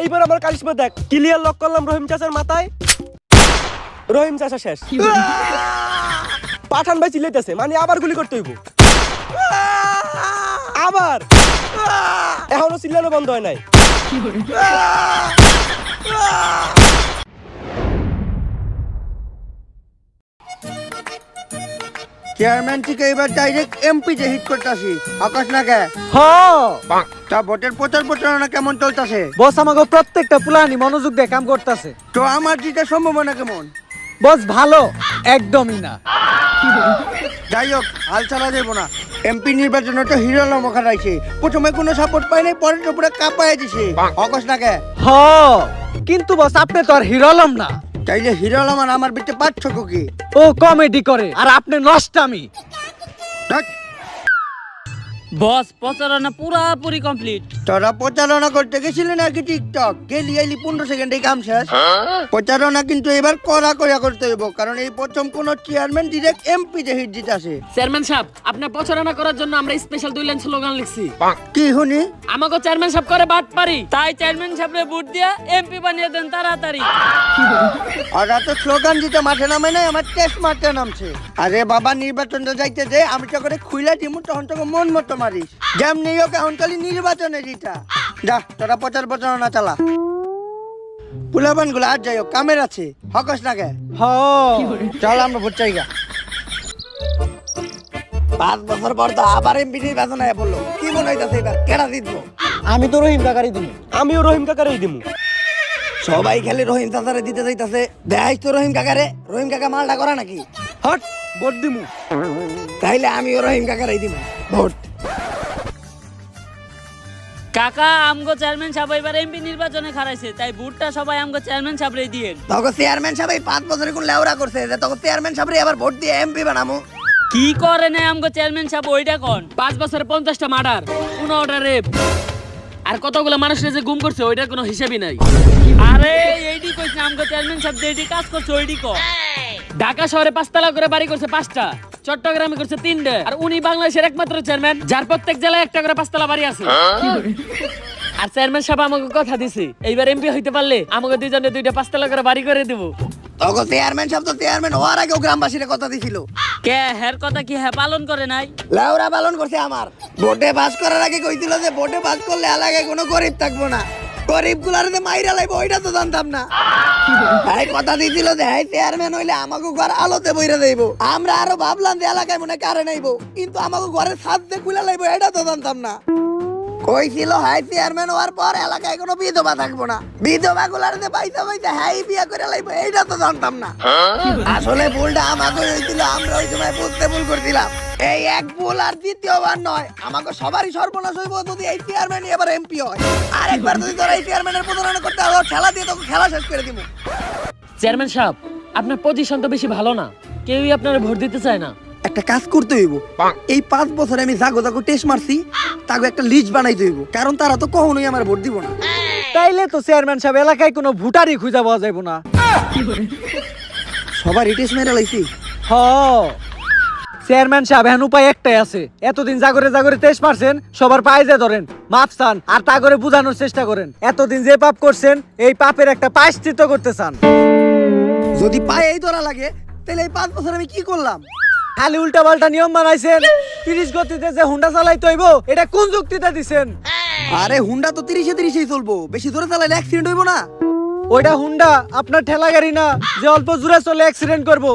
এইবার আমার কারিশমা দেখ। ক্লিয়ার লক করলাম রহিম চাচার মাথায়। রহিম চাচা শেষ। পাঠান ভাই চিল্লাইতেছে, মানে আবার গুলি করতে হইব। আবার এখনো চিল্লানো বন্ধ হয় নাই। চেয়ারম্যান থেকে এবার ডাইরেক্ট এমপি তে হিট করতেছি। আকাশ না কে? তা ভোটের প্রচার প্রচারণা কেমন চলতেছে? বস আমাকে প্রত্যেকটা পুলানি মনোযোগ দিয়ে কাম করতেছে। তো আমার জিতার সম্ভাবনা কেমন? বস ভালো, একদমই না। যাই হোক, হাল চালা দেবো না। এমপি নির্বাচনে তো হিরো আলম খারাইছে। প্রথমে কোনো সাপোর্ট পাই নাই, পরে তো পুরো কাঁপায় দিছে। আকাশ না কে? কিন্তু বস আপনি তো আর হিরো আলম না। তাইলে হিরো আলম আর আমার ভিতরে পার্থক্য কি? ও কমেডি করে আর আপনি নষ্টামি। বস প্রচারণা পুরাপুরি কমপ্লিট। তোরা প্রচারণা করতে গেছিলি নাকি টিকটক? গেলি আইলি 15 সেকেন্ডে কাম শেষ। প্রচারণা কিন্তু এবার কড়া কড়া করতে হইব, কারণ এই প্রথম কোন চেয়ারম্যান ডিরেক্ট এমপি তে হিট দিতেছে। চেয়ারম্যান সাহেব, আপনার প্রচারণা করার জন্য আমরা স্পেশাল 2 লাইন স্লোগান লিখছি। কি শুনি? আমাকে চেয়ারম্যান সাহেব করে বাট পারি, তাই চেয়ারম্যান সাহেবরে ভোট দিয়া এমপি বানিয়ে দেন তাড়াতাড়ি। আর এত স্লোগান দিতে মাঠে নামে নাই, আমার টেস্ট মারতে নামছে। আরে বাবা, নির্বাচনটা যাইতে দে, আমি তো করে খুইলা দিমু, তখন তোকে মন মতো মারিস। যেমনি হোক এখন খালি নির্বাচনে জিতা। যা তোরা প্রচারণা চালা। পুলাবান গুলো আর যাই হোক কামের আছে। হকস না কে? চল আমরা ভোট চাই গা। 5 বছর পর তো আবার এমপি নির্বাচন আয়া বললো। কি মনে হইতাছে এবার কেডা জিতবো? আমি তো রহিম কাকারই দিব। আমিও রহিম কাকারই দিমু। সবাই খালি রহিম চাচারে দিতে যাইতাছে। দেখাইস তো রহিম কাকারে। রহিম কাকা মালটা করা নাকি? হট, ভোট দিমু। তাইলে আমিও রহিম কাকারই দিব ভোট। কাকা আমগো চেয়ারম্যান সাহেব এবার এমপি নির্বাচনে খারাইছে, তাই ভোটটা সবাই আমগো চেয়ারম্যান সাহেবরে দিয়েন। তখন চেয়ারম্যান সাহেব 5 বছরে কোন লেওরা করছে যে তখন চেয়ারম্যান সাহেবরে আবার ভোট দিয়ে এমপি বানামু? কি করে না আমগো চেয়ারম্যান সাহেব ওইটা কোন? 5 বছরে 50টা মার্ডার, 15টা রেপ, আর কতগুলো মানুষের যে গুম করছে ওইটার কোনো হিসাবই নাই। আরে এইডি কইছ আমগো চেয়ারম্যান সাহেব যেইডি কাজ করছে ওইডি কো। ঢাকা শহরে 5 তলা করে বাড়ি করছে 5টা, চট্টগ্রামে করছে 3টা, আর উনি বাংলাদেশের একমাত্র চেয়ারম্যান যার প্রত্যেক জেলায় একটা করে 5 তলা বাড়ি আছে। আর চেয়ারম্যান সাহেব আমাকে কথা দিছে, এইবার এমপি হইতে পারলে আমাকে দুইজনে 2টা 5 তলা করে বাড়ি করে দেব। তখন চেয়ারম্যান সাহেব তো চেয়ারম্যান হওয়ার আগেও গ্রামবাসীর কথা দিছিল। কে হের কথা কি হ্যাঁ পালন করে নাই? লেওরা পালন করছে আমার। ভোটে পাস করার আগে কইছিল যে ভোটে পাস করলে এলাকায় কোনো গরিব থাকবো না, গরিব গুলার যে মাইরা লাইব ওইটা তো জানতাম না। এই কথা দিছিল যে এই চেয়ারম্যান হইলে আমাকে ঘর আলোতে বইরা দেব। আমরা আরো ভাবলাম যে এলাকায় মনে কারে নাইবো, কিন্তু আমাকে ঘরের ছাদ দিয়ে খুলে লাইব এটা তো জানতাম না। কইছিল হাই চেয়ারম্যান হওয়ার পর এলাকায় কোনো বিধবা থাকবো না, বিধবা গুলার যে পয়সা পয়সা হাই বিয়া করে লাইব এইটা তো জানতাম না। আসলে ভুলটা আমাকে হয়েছিল, আমরা ওই সময় বুঝতে ভুল করছিলাম। এই এক ভুল আর দ্বিতীয়বার নয়, আমাকে সবারই সর্বনাশ হইব যদি এই চেয়ারম্যান এবার এমপি হয়। আরেকবার যদি তোরা এই চেয়ারম্যানের প্রতারণা করতে হবে, খেলা দিয়ে তোকে খেলা শেষ করে দিব। চেয়ারম্যান সাহেব, আপনার পজিশন তো বেশি ভালো না, কেউই আপনার ভোট দিতে চায় না। একটা কাজ করতে হইব, এই 5 বছরে আমি জাগো জাগো টেস্ট মারছি, তাকে একটা লিস্ট বানাইতে হইব, কারণ তারা তো কখনোই আমার ভোট দিব না। তাইলে তো চেয়ারম্যান সাহেব এলাকায় কোনো ভোটারই খুঁজে পাওয়া যাইব না। সবার টেস্ট মেরে লাইছি। চেয়ারম্যান সাহেব এখন উপায় একটাই আছে, এতদিন জাগরে জাগরে তেজ মারছেন, সবার পায়ে যে ধরেন, মাপ চান আর তা করে বুঝানোর চেষ্টা করেন। এতদিন যে পাপ করছেন এই পাপের একটা প্রায়শ্চিত্ত করতে চান। যদি পায়ে এই ধরা লাগে তাহলে এই 5 বছর আমি কি করলাম? খালি উল্টা পাল্টা নিয়ম বানাইছেন। 30 গতিতে যে হুন্ডা চালাইতে হইব এটা কোন যুক্তিতে দিছেন? আরে হুন্ডা তো 30-30 চলবো, বেশি জোরে চালাইলে অ্যাক্সিডেন্ট হইব না? ওইটা হুন্ডা, আপনার ঠেলা গাড়ি না যে অল্প জোরে চলে অ্যাক্সিডেন্ট করবো।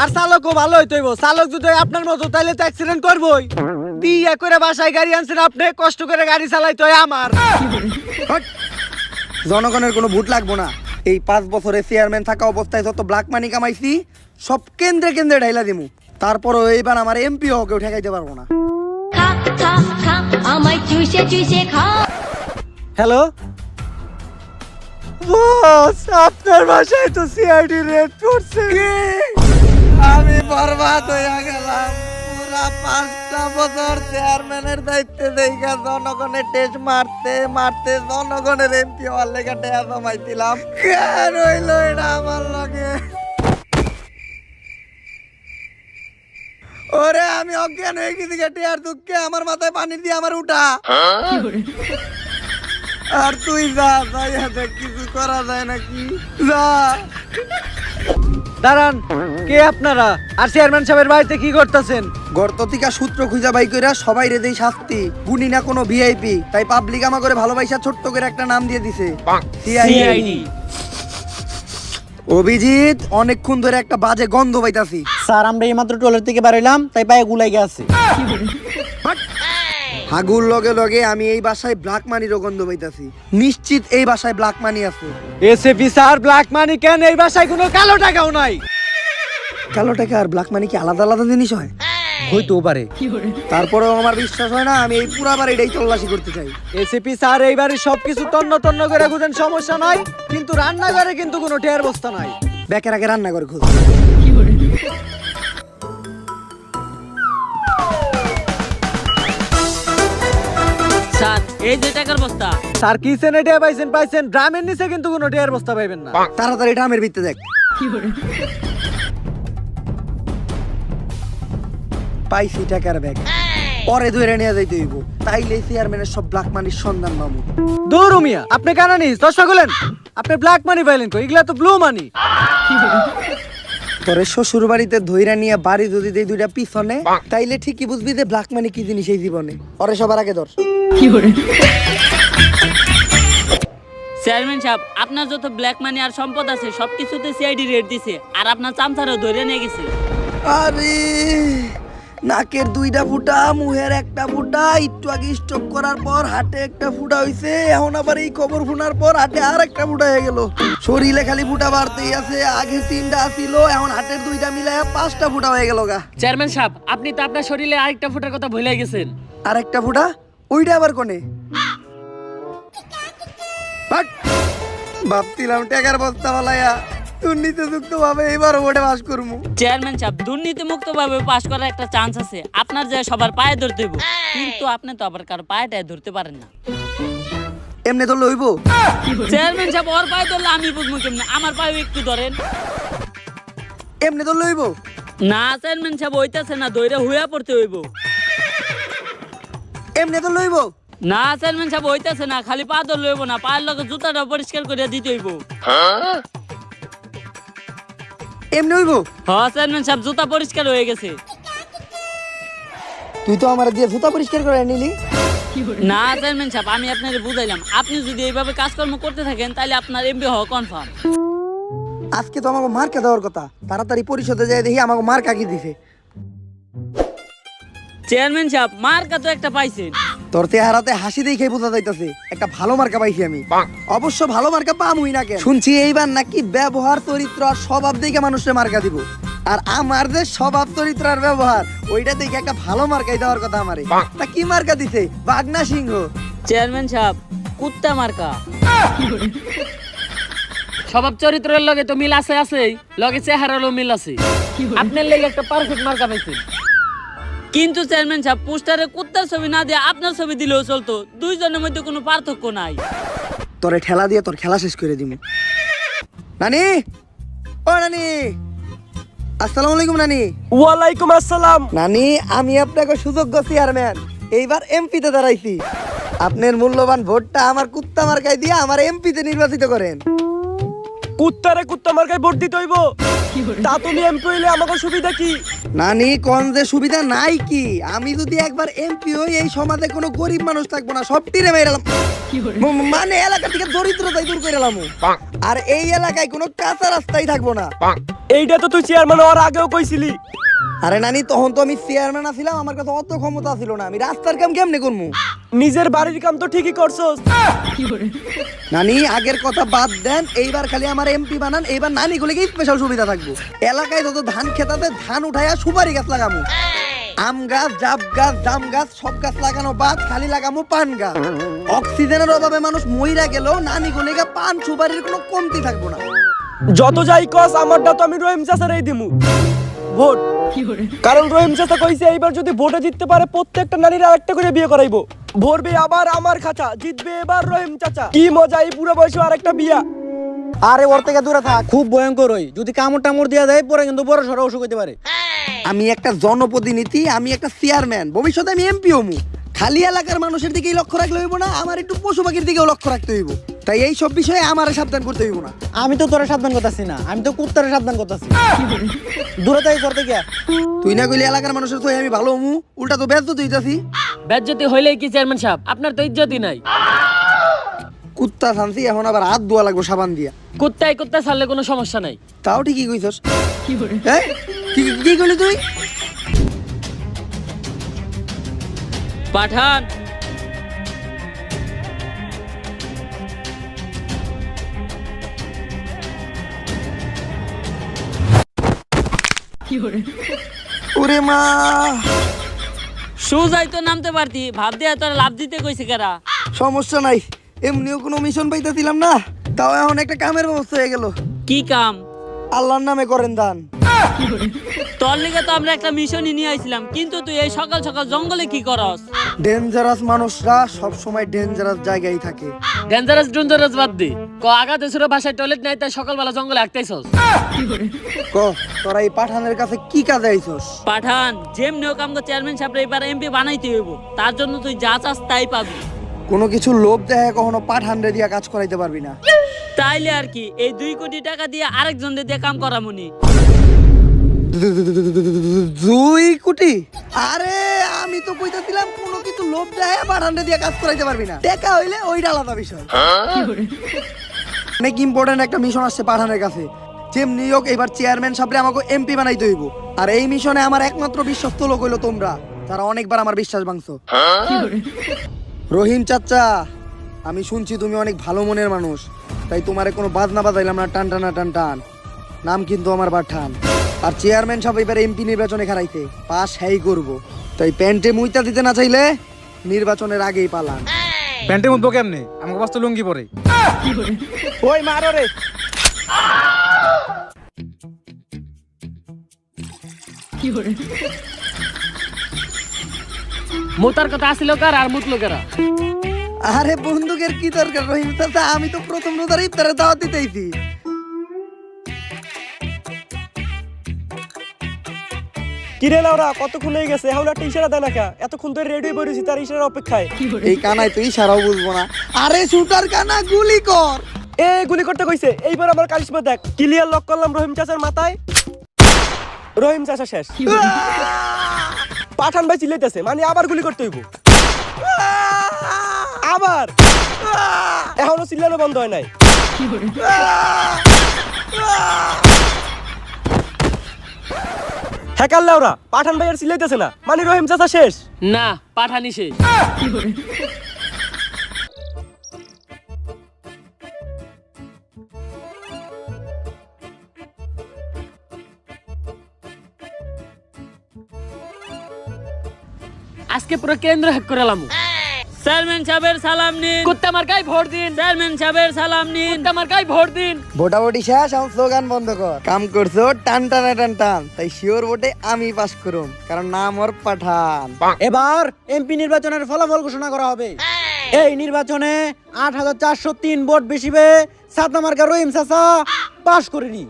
আর চালকও ভালো হইতে হইব, চালক যদি আপনার মতো তাইলে তো অ্যাক্সিডেন্ট করবোই। বিয়ে করে বাসায় গাড়ি আনছেন আপনি, কষ্ট করে গাড়ি চালাইতে হয় আমার। জনগণের কোনো ভোট লাগবো না। এই 5 বছরে চেয়ারম্যান থাকা অবস্থায় যত ব্ল্যাক মানি কামাইছি সব কেন্দ্রে কেন্দ্রে ঢাইলা দিমু, তারপরও এইবার আমার এমপি হকেও ঠেকাইতে পারবো না। হ্যালো বস, আপনার বাসায় তো সিআইডি রেড করছে। আমি বরবাদ হইয়া গেলাম। পুরা 5টা বছর চেয়ারম্যানের দায়িত্বে দেখা জনগণের টেস্ট মারতে মারতে জনগণের এমপি হওয়ার লেগে টেয়া জমাইছিলাম। কেন হইল এটা আমার লাগে? ওরে আমি অজ্ঞান হয়ে গেছি টেয়ার দুঃখে, আমার মাথায় পানি দিয়ে আমার উঠা। আর তুই যা যাইয়া দেখ কিছু করা যায় নাকি যা। দাঁড়ান, কে আপনারা আর চেয়ারম্যান সাহেবের বাড়িতে কি করতেছেন? গর্ততিকা সূত্র খুঁজা বাই কইরা সবাই রে দেই শাস্তি, গুনি না কোনো ভিআইপি, তাই পাবলিক আমা করে ভালোবাসা ছোট্ট করে একটা নাম দিয়ে দিছে সিআইডি। অভিজিৎ, অনেকক্ষণ ধরে একটা বাজে গন্ধ পাইতাছি। স্যার আমরা এইমাত্র টয়লেট থেকে বেরোলাম, তাই পায়ে গুলাই গেছে। হাগুর লগে লগে আমি এই বাসায় ব্ল্যাক মানিরও গন্ধ পাইতাছি। নিশ্চিত এই বাসায় ব্ল্যাক মানি আছে। এসএফি স্যার, ব্ল্যাক মানি কেন? এই বাসায় কোনো কালো টাকাও নাই। কালো টাকা আর ব্ল্যাক মানি কি আলাদা আলাদা জিনিস হয়? হইতেও পারে, তারপরেও আমার বিশ্বাস হয় না। আমি এই পুরা বাড়িটাই তল্লাশি করতে চাই। এসএপি স্যার এইবারে সবকিছু তন্ন তন্ন করে খুঁজেন, সমস্যা নাই, কিন্তু রান্নাঘরে কিন্তু কোনো টের বস্তা নাই। ব্যাকের আগে রান্না করে খোঁজ। স্যার এই যে টাকার বস্তা। স্যার কিচেনে টের পাইছেন পাইছেন, ড্রামের নিচে কিন্তু কোনো টের বস্তা পাইবেন না। তাড়াতাড়ি ড্রামের ভিতরে দেখ। পাইছি টাকার ব্যাগ, পরে ধরে নিয়ে যাইতে হইব, তাইলে চেয়ারম্যানের সব ব্ল্যাক মানির সন্ধান পাবো। দূর মিয়া, আপনি কেন নিস দশটা গুলেন? আপনি ব্ল্যাক মানি পাইলেন কই? এগুলা তো ব্লু মানি। তোরে শ্বশুর বাড়িতে ধইরা নিয়ে বাড়ি যদি দেই দুইটা পিছনে, তাইলে ঠিকই বুঝবি যে ব্ল্যাক মানি কি জিনিস এই জীবনে। পরে সবার আগে ধর। চেয়ারম্যান সাহেব, আপনার যত ব্ল্যাক মানি আর সম্পদ আছে সবকিছুতে সিআইডি রেড দিছে, আর আপনার চামচারও ধরে নিয়ে গেছে। আরে নাকের দুইটা ফুটা, মুহের একটা ফুটা, একটু আগে স্ট্রোক করার পর হাটে একটা ফুটা হইছে, এখন আবার এই খবর শোনার পর হাটে আর একটা ফুটা হয়ে গেল। শরীরে খালি ফুটা বাড়তেই আছে, আগে 3টা ছিল, এখন হাটের 2টা মিলায় 5টা ফুটা হয়ে গেল গা। চেয়ারম্যান সাহেব, আপনি তো আপনার শরীরে আরেকটা ফুটার কথা ভুলে গেছেন। আর একটা ফুটা? ওইটা আবার কোনে? বাট, ভাবছিলাম টাকার বস্তা বালাইয়া দুর্নীতিযুক্ত ভাবে এবার ওটা পাস করবো। চেয়ারম্যান সাহেব, দুর্নীতি মুক্ত ভাবে পাশ করার একটা চান্স আছে। আপনার যে সবার পায়ে ধরতে হইব, কিন্তু আপনি তো আবার কারো পায়েটায় ধরতে পারেন না। এমনি ধরলে হইব? চেয়ারম্যান সাহেব, ওর পায়ে ধরলে আমি বুঝবো কেমনে? আমার পায়ে একটু ধরেন। এমনি ধরলে হইব? না চেয়ারম্যান সাহেব, হইতাছে না, ধইরা হুয়া পড়তে হইব। এমনি ধরলে হইব? না চেয়ারম্যান সাহেব, হইতাছে না, খালি পা ধরলে হইব না, পায়ের লগে জুতাটা পরিষ্কার করে দিতে হইব। এমনি হইব? হ্যাঁ চেয়ারম্যান সাহেব, জুতা পরিষ্কার হয়ে গেছে। তুই তো আমার দিয়ে জুতা পরিষ্কার করে নিলি। না চেয়ারম্যান সাহেব, আমি আপনাকে বুঝাইলাম, আপনি যদি এইভাবে কাজকর্ম করতে থাকেন তাহলে আপনার এমপি হওয়া কনফার্ম। আজকে তো আমাকে মার্কা দেওয়ার কথা, তাড়াতাড়ি পরিষদে যাই দেখি আমাকে মার্কা কি দিছে। চেয়ারম্যান সাহেব, মার্কা তো একটা পাইছেন। তোর চেহারাতে হাসি দেখে বোঝা যাইতাছে একটা ভালো মার্কা পাইছি আমি। অবশ্য ভালো মার্কা পামুই না কেন, শুনছি এইবার নাকি ব্যবহার চরিত্র আর স্বভাব দেখে মানুষের মার্কা দিব। আর আমার যে স্বভাব চরিত্র আর ব্যবহার, ওইটা দেখে একটা ভালো মার্কাই দেওয়ার কথা আমারে। তা কি মার্কা দিছে? বাঘ না সিংহ? চেয়ারম্যান সাহেব, কুত্তা মার্কা। স্বভাব চরিত্রের লগে তো মিল আছে, আছেই লগে চেহারারও মিল আছে। আপনার লেগে একটা পারফেক্ট মার্কা পাইছেন। কিন্তু চেয়ারম্যান সাহেব, পোস্টারে কুত্তার ছবি না দিয়ে আপনার ছবি দিলেও চলতো, দুইজনের মধ্যে কোনো পার্থক্য নাই। তোরে ঠেলা দিয়ে তোর খেলা শেষ করে দিব। নানি, ও নানি, আসসালামু আলাইকুম নানি। ওয়ালাইকুম আসসালাম। নানি, আমি আপনাকে সুযোগ্য চেয়ারম্যান, এইবার এমপিতে দাঁড়াইছি। আপনার মূল্যবান ভোটটা আমার কুত্তা মার্কায় দিয়ে আমার এমপিতে নির্বাচিত করেন। কুত্তারে কুত্তা মার্কায় ভোট দিতে হইব? তা তুমি এমপি হইলে আমাকে সুবিধা কি? নানি, কোন যে সুবিধা নাই কি? আমি যদি একবার এমপি হই, এই সমাজে কোনো গরিব মানুষ থাকবো না, সব টিরে মেরালাম। মানে এলাকা থেকে দরিদ্রতাই দূর করে এলাম। আর এই এলাকায় কোনো কাঁচা রাস্তাই থাকবো না। এইটা তো তুই চেয়ারম্যান হওয়ার আগেও কইছিলি। আরে নানি, তখন তো আমি চেয়ারম্যান ছিলাম, আমার কাছে অত ক্ষমতা ছিল না। আমি রাস্তার কাম কেমনে করবো? নিজের বাড়ির কাম তো ঠিকই করছস। নানি, আগের কথা বাদ দেন, এইবার খালি আমার এমপি বানান। এইবার নানি গুলিকে স্পেশাল সুবিধা থাকবো। এলাকায় যত ধান খেতাতে ধান উঠাইয়া সুপারি গাছ লাগামু, আম গাছ, জাম গাছ, জাম গাছ, সব গাছ লাগানো বাদ, খালি লাগামু পান গাছ। অক্সিজেনের অভাবে মানুষ মইরা গেলেও নানি গুলিকে পান সুপারির কোনো কমতি থাকবো না। যত যাই কস, আমারটা তো আমি রহিম চাচারই দিমু ভোট। কারণ রহিম চাচা কইছে এইবার যদি ভোটে জিততে পারে প্রত্যেকটা নারীর আরেকটা করে বিয়ে করাইবো। ভরবে আবার আমার খাঁচা, জিতবে এবার রহিম চাচা। কি মজা এই বুড়ো বয়সে আরেকটা বিয়া। আরে ওর থেকে দূরে থাক, খুব ভয়ঙ্কর হই। যদি কামড় টামড় দিয়া দেয় পরে কিন্তু বড় সড়ো অসুখ হইতে পারে। আমি একটা জনপ্রতিনিধি, আমি একটা চেয়ারম্যান, ভবিষ্যতে আমি এমপি হমু। খালি এলাকার মানুষের দিকেই লক্ষ্য রাখলে হইব না, আমার একটু পশু পাখির দিকেও লক্ষ্য রাখতে হইব। তাই এই সব বিষয়ে আমার সাবধান করতে হইব না। আমি তো তোরা সাবধান করতেছি না, আমি তো কুত্তারে সাবধান করতেছি। দূরে তাই করতে গিয়া তুই না কইলে এলাকার মানুষের তো আমি ভালো হমু, উল্টা তো ব্যর্থ হইতাছি। বেজ্জতি হইলেই কি চেয়ারম্যান সাহেব, আপনার তো ইজ্জতই নাই। কুত্তা শান্তি, এখন আবার হাত ধোয়া লাগবো সাবান দিয়া। কুত্তায় কুত্তা ছাড়লে কোনো সমস্যা নাই। তাও ঠিকই কইছস। হ্যাঁ কি কইলি তুই? পাঠান ওরে মা, সোজাই তো নামতে পারতি, ভাব দিয়ে তোর লাভ দিতে কইছে কারা? সমস্যা নাই, এমনিও কোনো মিশন পাইতেছিলাম না, তাও এখন একটা কামের ব্যবস্থা হয়ে গেল। কি কাম? আল্লাহর নামে করেন দান। তোর লিগে তো আমরা একটা মিশনই নিয়ে আইছিলাম, কিন্তু তুই এই সকাল সকাল জঙ্গলে কি করস? ডেঞ্জারাস মানুষরা সব সময় ডেঞ্জারাস জায়গায় থাকে। ডেঞ্জারাস বাদ দে, ক আগা দেশের বাসায় টয়লেট নাই তাই সকালবেলা জঙ্গলে হাঁটতেছস? ক তোরা এই পাঠানের কাছে কি কাজে আইছস? পাঠান যেমনি হোক আমগো চেয়ারম্যান সাহেব এবার এমপি বানাইতে হইব, তার জন্য তুই যা চাস তাই পাবি। কোনো কিছু লোভ দেখে কখনো পাঠানরে দিয়া কাজ করাইতে পারবি না। তাইলে আর কি, এই 2 কোটি টাকা দিয়ে আরেকজন দিয়ে কাম করামুনি। 2 কোটি? আরে আমি তো কইতাছিলাম কোনো কিছু লোভ দেখে পাঠানরে দিয়া কাজ করাইতে পারবি না, টাকা হইলে ওইটা আলাদা বিষয়। অনেক ইম্পর্টেন্ট একটা মিশন আসছে পাঠানের কাছে, যেমনি হোক এবার চেয়ারম্যান সাহেবরে আমাকে এমপি বানাইতে হইব। আর এই মিশনে আমার একমাত্র বিশ্বস্ত লোক হইলো তোমরা, যারা অনেকবার আমার বিশ্বাস ভাঙছো। রহিম চাচা, আমি শুনছি তুমি অনেক ভালো মনের মানুষ, তাই তোমারে কোনো বাজনা বাজাইলাম না, টান টানা টান টান। নাম কিন্তু আমার পাঠান। আর চেয়ারম্যান সাহেব এবার এমপি নির্বাচনে খারাইতে পাস হ্যাই করব, তাই প্যান্টে মুইতা দিতে না চাইলে নির্বাচনের আগেই পালান। প্যান্টের মধ্যে কেমনে? আমাকে বাস তো লুঙ্গি পরে। ওই মারো রে। মোতার কথা আসিল কার আর মুতলো কারা? আরে বন্দুকের কি দরকার রহিম চাচা, আমি তো প্রথম রোজার ইফতারে দাওয়াত দিতেইছি। কিরে লাউরা, কতক্ষণ হয়ে গেছে, এখন একটা ইশারা দেয় না কা? এতক্ষণ ধরে রেডি বলেছি তার ইশারার অপেক্ষায়। এই কানাই তুই ইশারাও বুঝবো না। আরে শুটার কানা, গুলি কর। এ গুলি করতে কইছে, এইবার আমার কারিশমা দেখ। ক্লিয়ার লক করলাম রহিম চাচার মাথায়। রহিম চাচা শেষ। পাঠান ভাই চিল্লাইতেছে, মানে আবার গুলি করতে হইব। আবার এখনো চিল্লানো বন্ধ হয় নাই। হ্যাকার লাউরা, পাঠান ভাই আর চিল্লাইতেছে না, মানে রহিম চাচা শেষ। না, পাঠানি শেষ। আজকে পুরো কেন্দ্র হ্যাক করে লামু। চেয়ারম্যান সাহেবের সালাম নিন, কুত্তা মার্কায় ভোট দিন। চেয়ারম্যান সাহেবের সালাম নিন, কুত্তা মার্কায় ভোট দিন। ভোটাভুটি শেষ, এখন স্লোগান বন্ধ কর। কাম করছো টান টানা টান টান, তাই শিওর ভোটে আমি পাস করুম, কারণ নাম ওর পাঠান। এবার এমপি নির্বাচনের ফলাফল ঘোষণা করা হবে। এই নির্বাচনে ৮,৪০৩ ভোট বেশি পেয়ে সাতনা মার্কা রহিম চাচা পাশ করেনি।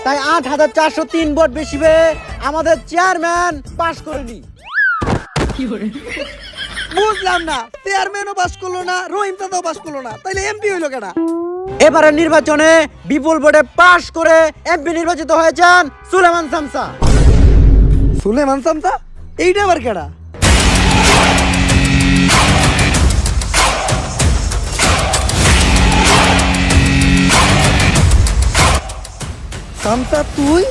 তাই ৮,৪০৩ ভোট বেশি পেয়ে আমাদের চেয়ারম্যান পাশ করেনি। বুঝলাম না, চেয়ারম্যানও পাস করলো না, রহিম চাচাও পাস করলো না, তাইলে এমপি হইলো কেনা? এবারের নির্বাচনে বিপুল ভোটে পাশ করে এমপি নির্বাচিত হয়েছেন সুলেমান শামসা। সুলেমান শামসা? এইটা আবার কেডা? শামসা তুই?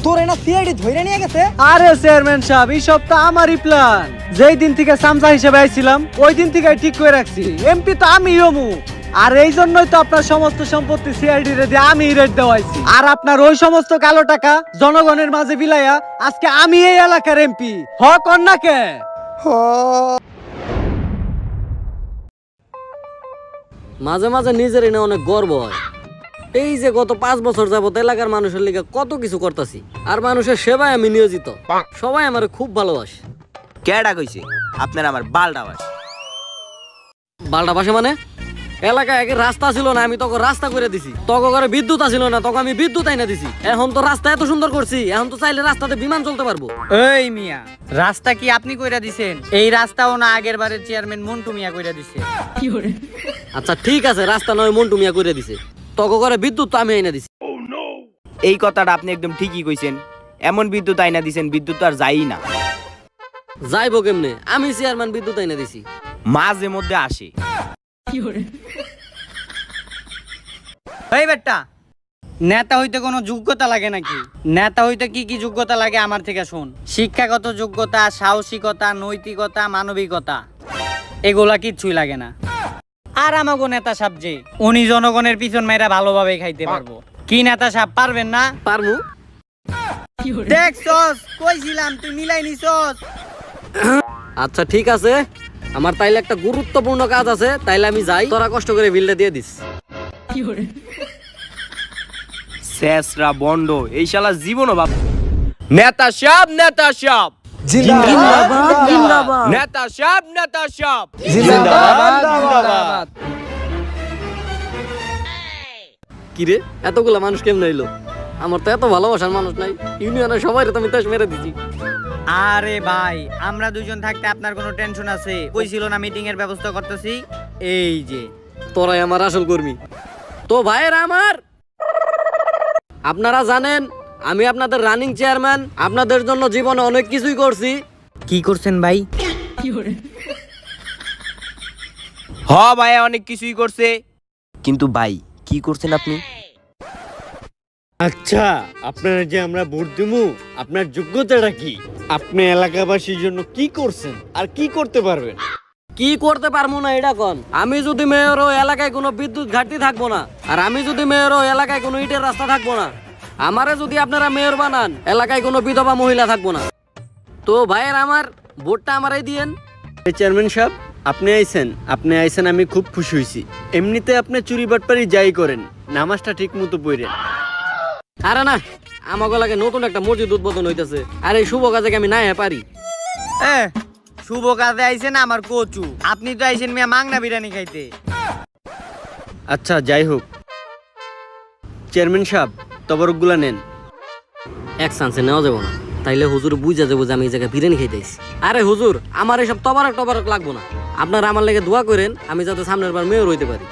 তোর না সিআইডি ধরে নিয়ে গেছে? আরে চেয়ারম্যান সাহেব, এই সব তো আমারই প্ল্যান। যেই দিন থেকে শামসা হিসেবে আইছিলাম ওই দিন থেকে ঠিক করে রাখছি এমপি তো আমি হমু। আর এই জন্যই তো আপনার সমস্ত সম্পত্তি সিআইডি রে দিয়ে আমি রেট দেওয়াইছি। আর আপনার ওই সমস্ত কালো টাকা জনগণের মাঝে বিলাইয়া আজকে আমি এই এলাকার এমপি। হ কন্যাকে মাঝে মাঝে নিজের এনে অনেক গর্ব হয়। এই যে গত 5 বছর যাবত এলাকার মানুষের লিগে কত কিছু করতেছি, আর মানুষের সেবায় আমি নিয়োজিত। সবাই আমার খুব ভালোবাসে। কেডা কইছে আপনার আমার বালটা বাস? বালটা বাসে মানে? এলাকায় আগে রাস্তা ছিল না, আমি তখন রাস্তা করে দিছি। তখন ঘরে বিদ্যুৎ আসিল না, তখন আমি বিদ্যুৎ আইনা দিছি। এখন তো রাস্তা এত সুন্দর করছি, এখন তো চাইলে রাস্তাতে বিমান চলতে পারবো। এই মিয়া, রাস্তা কি আপনি কইরা দিছেন? এই রাস্তাও না আগের বারের চেয়ারম্যান মন্টু মিয়া কইরা দিছে। আচ্ছা ঠিক আছে, রাস্তা নয় মন্টু মিয়া করে দিছে, তখন ঘরে বিদ্যুৎ তো আমি আইনা দিছি। এই কথাটা আপনি একদম ঠিকই কইছেন। এমন বিদ্যুৎ আইনা দিছেন, বিদ্যুৎ তো আর যাই না, যাইবো কেমনে? আমি চেয়ারম্যান বিদ্যুৎ আইনা দিছি। মাঝে মধ্যে আসে। এই বেটা, নেতা হইতে কোনো যোগ্যতা লাগে নাকি? নেতা হইতে কি কি যোগ্যতা লাগে আমার থেকে শোন। শিক্ষাগত যোগ্যতা, সাহসিকতা, নৈতিকতা, মানবিকতা, এগুলা কিচ্ছুই লাগে না। আর আমাগো নেতা সাহেব যে উনি জনগণের পিছন মেয়েরা ভালোভাবে খাইতে পারবো। কি নেতা সাহেব পারবেন না? পারমু। দেখছস, কইছিলাম তুই মিলাই নিছস। আচ্ছা ঠিক আছে, আমার তাইলে একটা গুরুত্বপূর্ণ কাজ আছে, তাইলে আমি যাই, তোরা কষ্ট করে বিলটা দিয়ে দিস। শেষরা বন্ড, এই শালা জীবনও ভাব। নেতা সাহেব, নেতা সাহেব, জিন্দাবাদ জিন্দাবাদ নেতা সাহেব, নেতা সাহেব, জিন্দাবাদ জিন্দাবাদ। কিরে, এতগুলা মানুষ কেমন এলো? আমার তো এত ভালোবাসার মানুষ নাই, ইউনিয়নের সবাই তো আমি তাস মেরে দিছি। আরে ভাই, আমরা দুজন থাকতে আপনার কোনো টেনশন আছে? কইছিল না মিটিং এর ব্যবস্থা করতেছি। এই যে তোরাই আমার আসল কর্মী। তো ভাইয়েরা আমার, আপনারা জানেন আমি আপনাদের রানিং চেয়ারম্যান, আপনাদের জন্য জীবনে অনেক কিছুই করছি। কি করছেন ভাই? হ ভাই, অনেক কিছুই করছে, কিন্তু ভাই কি করছেন আপনি? আচ্ছা, আপনারা যে আমরা ভোট দিমু, আপনার যোগ্যতাটা কি? আপনি এলাকাবাসীর জন্য কি করছেন আর কি করতে পারবেন? কি করতে পারবো না এটা কোন? আমি যদি মেয়র হই, এলাকায় কোনো বিদ্যুৎ ঘাটতি থাকবো না। আর আমি যদি মেয়র হই, এলাকায় কোনো ইটের রাস্তা থাকবো না। আমারে যদি আপনারা মেয়র বানান, এলাকায় কোনো বিধবা মহিলা থাকবো না। তো ভাইয়ের আমার, ভোটটা আমারই দিয়েন। চেয়ারম্যান সাহেব, আপনি আইছেন, আমি খুব খুশি হয়েছি। এমনিতে আপনি চুরি বাটপারি যাই করেন, নামাজটা ঠিক মতো পড়েন। আরে না, আমাকে লাগে নতুন একটা মসজিদ উদ্বোধন হইতেছে, আর এই শুভ কাজে আমি না পারি। শুভ কাজে আইছেন আমার কচু, আপনি তো আইছেন মিয়া মাংনা বিরিয়ানি খাইতে। আচ্ছা যাই হোক, চেয়ারম্যান সাহেব তবরকগুলা নেন। এক চান্সে নেওয়া যাবো না, তাইলে হুজুর বুঝা যাবো যে আমি এই জায়গায় বিরিয়ানি খাইতেছি। আরে হুজুর, আমার এসব তবারক টবারক লাগবো না, আপনারা আমার লেগে দোয়া করেন, আমি যাতে সামনের বার মেয়র হইতে পারি।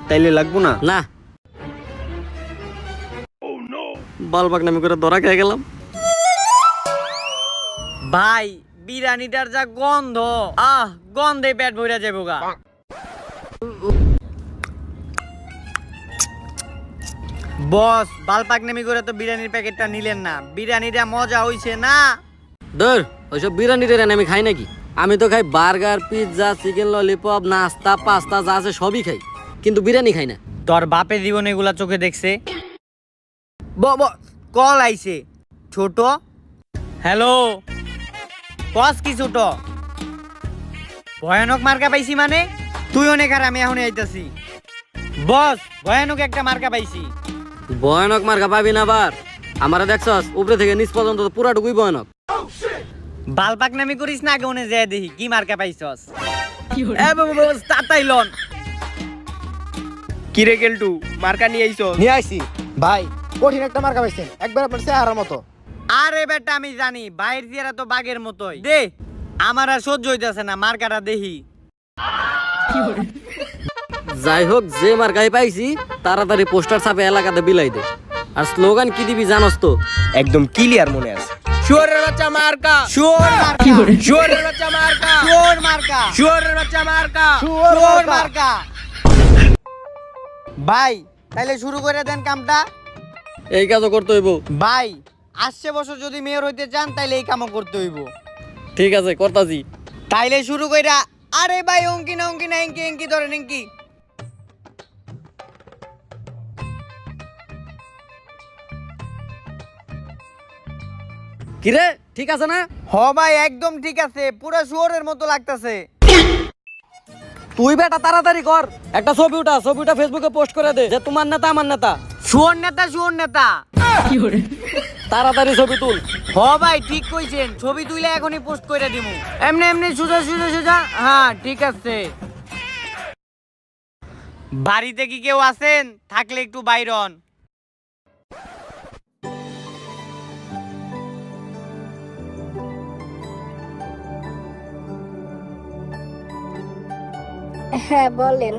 তাইলে লাগবো না? না, বালবাগ নামে করে ধরা খেয়ে গেলাম। ভাই, বিরিয়ানিটার যা গন্ধ, গন্ধে পেট ভরে যাবো গা। বস, বালপাক নেমি করে তো বিরিয়ানির প্যাকেটটা নিলেন না। বিরিয়ানিটা মজা হইছে না? ধর, ওইসব বিরিয়ানি টিরিয়ানি আমি খাই নাকি? আমি তো খাই বার্গার, পিৎজা, চিকেন ললিপপ, নাস্তা, পাস্তা যা আছে সবই খাই, কিন্তু বিরিয়ানি খাই না। তোর বাপে জীবন এগুলা চোখে দেখছে? কল আইছে। ছোট, হ্যালো, কস কি ছোট? ভয়ানক মার্কা পাইছি মানে? তুই অনেক, আর আমি এখন আইতাছি। বস, ভয়ানক একটা মার্কা পাইছি। ভয়ানক মার্কা পাবি না আবার? আমারে দেখছস, উপরে থেকে নিচ পর্যন্ত তো পুরাটুকুই ভয়ানক। বালপাক নামি করিস না, আগে ওনে যায় দেখি কি মার্কা পাইছস। তাতাই লন। কিরে কেলটু, মার্কা নিয়ে আইছো? নিয়ে আইছি ভাই, কঠিন একটা মার্কা পাইছেন, একবার আপনার চেহারা মতো। আরে বেটা, আমি জানি বাইরের চেহারা তো বাঘের মতোই। দে, আমার আর সহ্য হইতাছে না, মার্কাটা দেখি। যাই হোক, যে মার্কাই পাইছি তাড়াতাড়ি পোস্টার ছাপে এলাকাতে বিলাই দে। আর স্লোগান কি দিবি জানোস তো? একদম ক্লিয়ার মনে আছে। শুয়োরের বাচ্চা মার্কা, শুয়োর মার্কা, শুয়োরের বাচ্চা মার্কা, শুয়োর মার্কা, শুয়োরের বাচ্চা মার্কা, শুয়োর মার্কা। ভাই, তাইলে শুরু করে দেন কামটা। এই কাজও করতে হইব? ভাই, আসছে বছর যদি মেয়র হইতে চান তাইলে এই কামও করতে হইব। ঠিক আছে, করতাছি। তাইলে শুরু কইরা। আরে ভাই, অঙ্কি না অঙ্কি না, এঙ্কি এঙ্কি ধরেন, এঙ্কি। কিরে, ঠিক আছে না? হ ভাই, একদম ঠিক আছে, পুরো শুয়োরের মতো লাগতাছে। তুই বেটা তাড়াতাড়ি কর, একটা ছবিটা ফেসবুকে পোস্ট করে দে যে তোমার নেতা আমার নেতা। শুয়োর নেতা, শুয়োর নেতা। তাড়াতাড়ি ছবি তুল। হ ভাই, ঠিক কইছেন, ছবি তুইলে এখনই পোস্ট কইরা দিমু। এমনি এমনি সোজা সোজা সোজা। হ্যাঁ, ঠিক আছে। বাড়িতে কি কেউ আছেন? থাকলে একটু বাইরন। হ্যাঁ বলেন।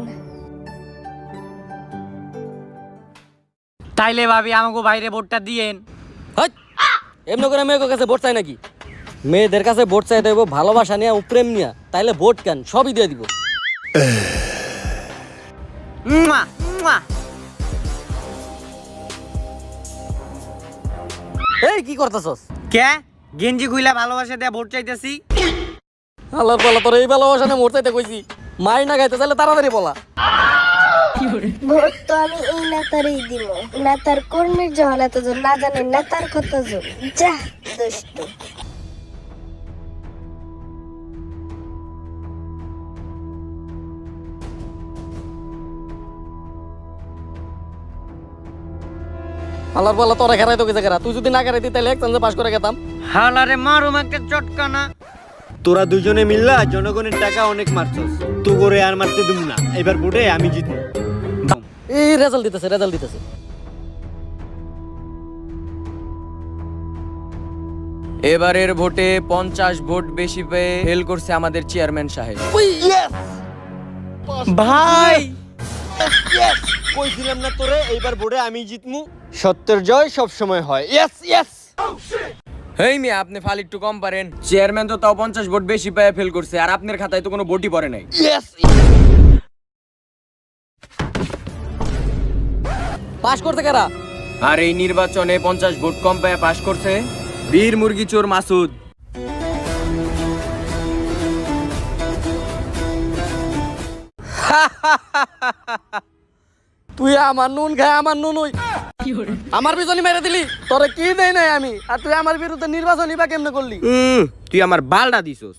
তাইলে ভাবি আমাকে বাইরে ভোটটা দিয়েন। এমনি করে মেয়ের কাছে ভোট চাই নাকি? মেয়েদের কাছে ভোট চাই দেবো ভালোবাসা নিয়ে প্রেম নিয়ে, তাইলে ভোট কেন সবই দিয়ে দিব। মুয়া, মুয়া। এই কি করতেছস? কে গেঞ্জি খুইলা ভালোবাসা দিয়ে ভোট চাইতেছি? আল্লাহর পালা, তোর এই ভালোবাসা নিয়ে ভোট চাইতে কইছি। মাই না খাইতে চাইলে তাড়াতাড়ি বলা। ভোট তো আমি এই নেতারই দিব। নেতার কর্মীর যখন এতজন না জানে নেতার কতজন। যা দুষ্ট। আল্লাহর পালা, তোরা খেরাই তো গেছে কেরা? তুই যদি না খেরাইতি তাহলে এক চান্সে পাস করে গেতাম। হালারে মারুম একটা চটকানা। তোরা দুজনে মিল্লা জনগণের টাকা অনেক মারছস, তো করে আর মারতে দিম না। এবার ভোটে আমি জিতবো। এই রেজাল্ট দিতেছে, রেজাল্ট দিতেছে। এবারের ভোটে 50 ভোট বেশি পেয়ে ফেল করছে আমাদের চেয়ারম্যান সাহেব। ভাই কইছিলাম না তোরে এইবার ভোটে আমি জিতমু। সত্যের জয় সব সময় হয়। Yes yes. হেই মিয়া, আপনি ফাল একটু কম পারেন। চেয়ারম্যান তো তাও 50 ভোট বেশি পেয়ে ফেল করছে, আর আপনার খাতায় তো কোনো ভোটই পড়ে নাই। ইয়েস। পাস করতে কেরা? আর এই নির্বাচনে 50 ভোট কম পেয়ে পাস করছে বীর মুরগি চোর মাসুদ। তুই আমার নুন খায় আমার নুন হই। আমার পিছনে মেরে দিলি, তোরে কি দেই নাই আমি, আর তুই আমার বিরুদ্ধে নির্বাচনী বা কেমনে করলি? তুই আমার বালটা দিছস।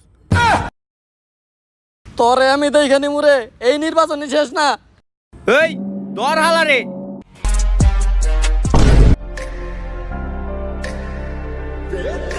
তোরে আমি দেখে নিমুরে, এই নির্বাচনী শেষ না। এই ধর হালারে। Yeah.